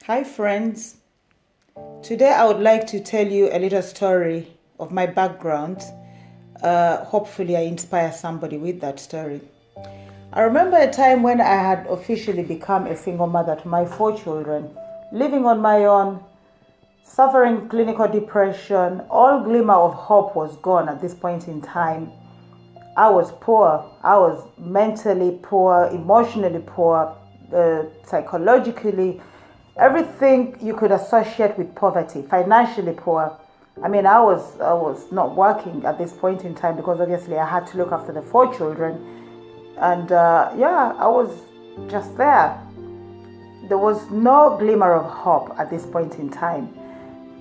Hi, friends. Today I would like to tell you a little story of my background. Hopefully, I inspire somebody with that story. I remember a time when I had officially become a single mother to my 4 children, living on my own, suffering clinical depression. All glimmer of hope was gone at this point in time. I was poor. I was mentally poor, emotionally poor, psychologically, everything you could associate with poverty, financially poor. I was not working at this point in time because obviously I had to look after the 4 children, and I was just there. There was no glimmer of hope at this point in time.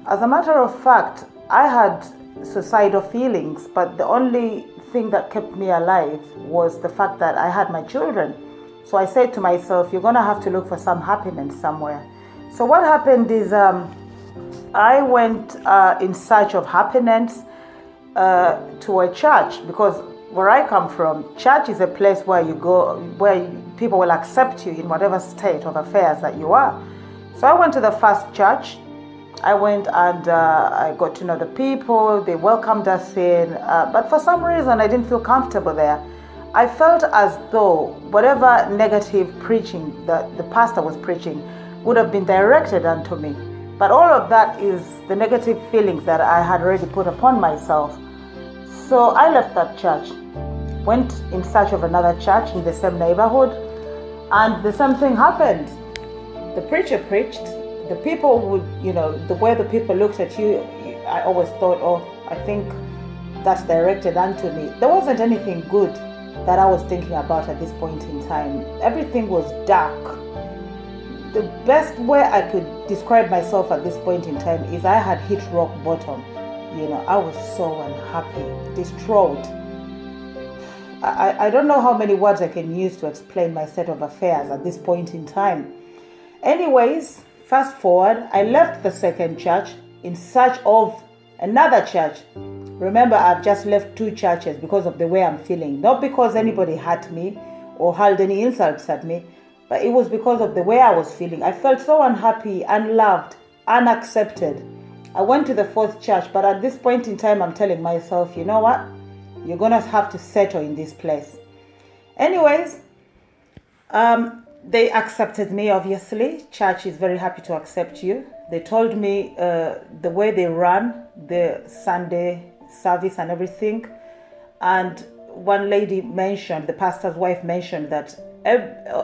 As a matter of fact, I had suicidal feelings, but the only thing that kept me alive was the fact that I had my children. So I said to myself, you're going to have to look for some happiness somewhere. So what happened is I went in search of happiness to a church, because where I come from, church is a place where you go, where people will accept you in whatever state of affairs that you are. So I went to the first church. I went and I got to know the people. They welcomed us in, but for some reason I didn't feel comfortable there. I felt as though whatever negative preaching that the pastor was preaching would have been directed unto me. But all of that is the negative feelings that I had already put upon myself. So I left that church, went in search of another church in the same neighborhood, and the same thing happened. The preacher preached. The people would, the way the people looked at you, I always thought, oh, I think that's directed unto me. There wasn't anything good that I was thinking about at this point in time. Everything was dark. The best way I could describe myself at this point in time is I had hit rock bottom. I was so unhappy, distraught. I don't know how many words I can use to explain my state of affairs at this point in time. Anyways, fast forward, I left the second church in search of another church. Remember, I've just left 2 churches because of the way I'm feeling. Not because anybody hurt me or hurled any insults at me, but it was because of the way I was feeling. I felt so unhappy, unloved, unaccepted. I went to the 4th church, but at this point in time, I'm telling myself, you know what? You're going to have to settle in this place. Anyways, they accepted me, obviously. Church is very happy to accept you. They told me the way they run the Sunday service and everything. And one lady mentioned, the pastor's wife mentioned that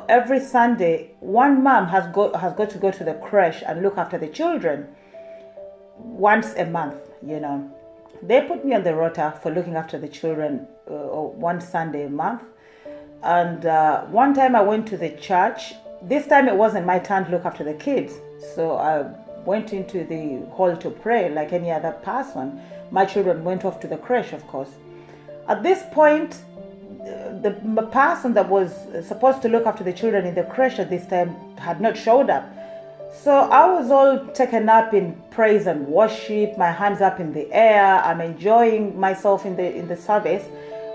every Sunday, one mom has got to go to the creche and look after the children once a month, They put me on the rota for looking after the children one Sunday a month. And one time I went to the church. This time it wasn't my turn to look after the kids. So I went into the hall to pray like any other person. My children went off to the creche, of course. At this point, the person that was supposed to look after the children in the creche at this time had not showed up. So I was all taken up in praise and worship, my hands up in the air. I'm enjoying myself in the service,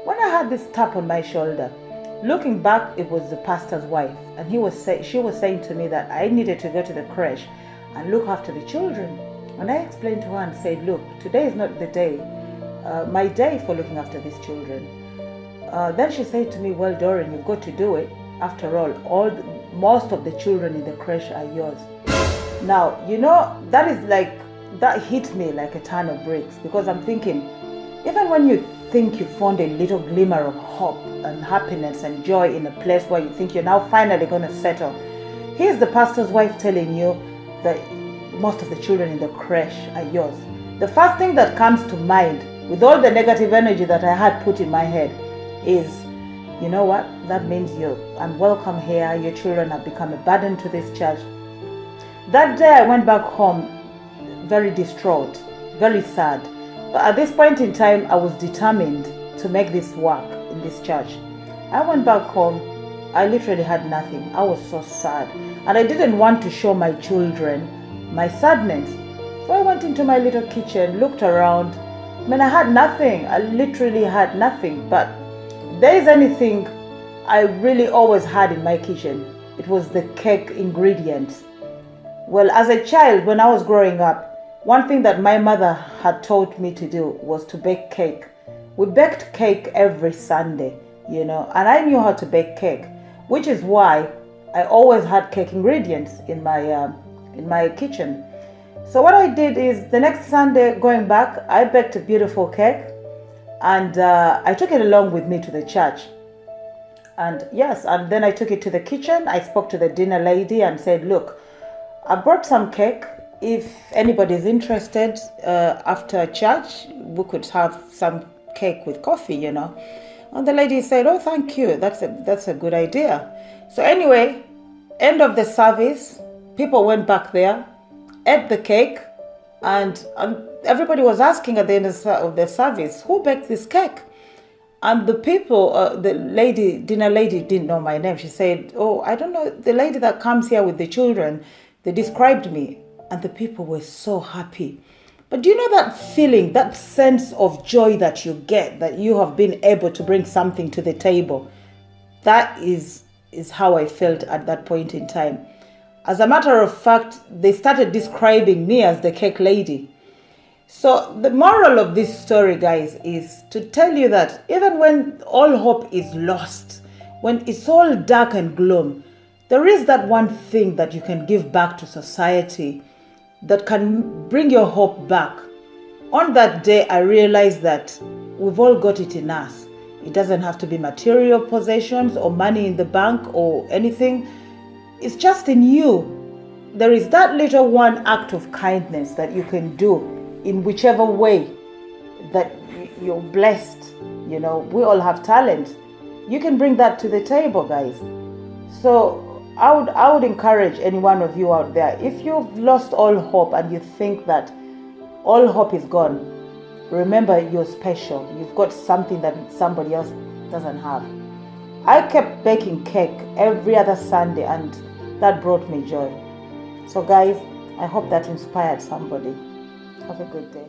when I had this tap on my shoulder. Looking back, it was the pastor's wife, and she was saying to me that I needed to go to the creche and look after the children. And I explained to her and said, look, today is not the day, my day for looking after these children. Then she said to me, well, Doreen, you've got to do it. After all, most of the children in the creche are yours. Now, that hit me like a ton of bricks, because I'm thinking, even when you think you found a little glimmer of hope and happiness and joy in a place where you think you're now finally going to settle, here's the pastor's wife telling you that most of the children in the creche are yours. The first thing that comes to mind, with all the negative energy that I had put in my head, is, you know what? That means you're unwelcome here. Your children have become a burden to this church. That day I went back home very distraught, very sad. But at this point in time, I was determined to make this work in this church. I went back home. I literally had nothing. I was so sad. And I didn't want to show my children my sadness. So I went into my little kitchen, looked around. I had nothing. I literally had nothing. But there is anything I really always had in my kitchen, it was the cake ingredients. Well, as a child, when I was growing up, one thing that my mother had taught me to do was to bake cake. We baked cake every Sunday, and I knew how to bake cake, which is why I always had cake ingredients in my kitchen. So what I did is the next Sunday going back, I baked a beautiful cake, and I took it along with me to the church. And yes, and then I took it to the kitchen. I spoke to the dinner lady and said, look, I brought some cake. If anybody is interested, after church, we could have some cake with coffee, And the lady said, oh, thank you. That's a good idea. So anyway, end of the service, people went back there, ate the cake, and everybody was asking at the end of the service, who baked this cake? And the people, the dinner lady didn't know my name. She said, oh, I don't know, the lady that comes here with the children. They described me, and the people were so happy. But do you know that feeling, that sense of joy that you get, that you have been able to bring something to the table? That is how I felt at that point in time. As a matter of fact, they started describing me as the cake lady. So the moral of this story, guys, is to tell you that even when all hope is lost, when it's all dark and gloom, there is that one thing that you can give back to society that can bring your hope back. On that day, I realized that we've all got it in us. It doesn't have to be material possessions or money in the bank or anything. It's just in you. There is that little one act of kindness that you can do in whichever way that you're blessed. We all have talents. You can bring that to the table, guys. So I would encourage any one of you out there, if you've lost all hope and you think that all hope is gone, remember you're special. You've got something that somebody else doesn't have. I kept baking cake every other Sunday, and that brought me joy. So guys, I hope that inspired somebody. Have a good day.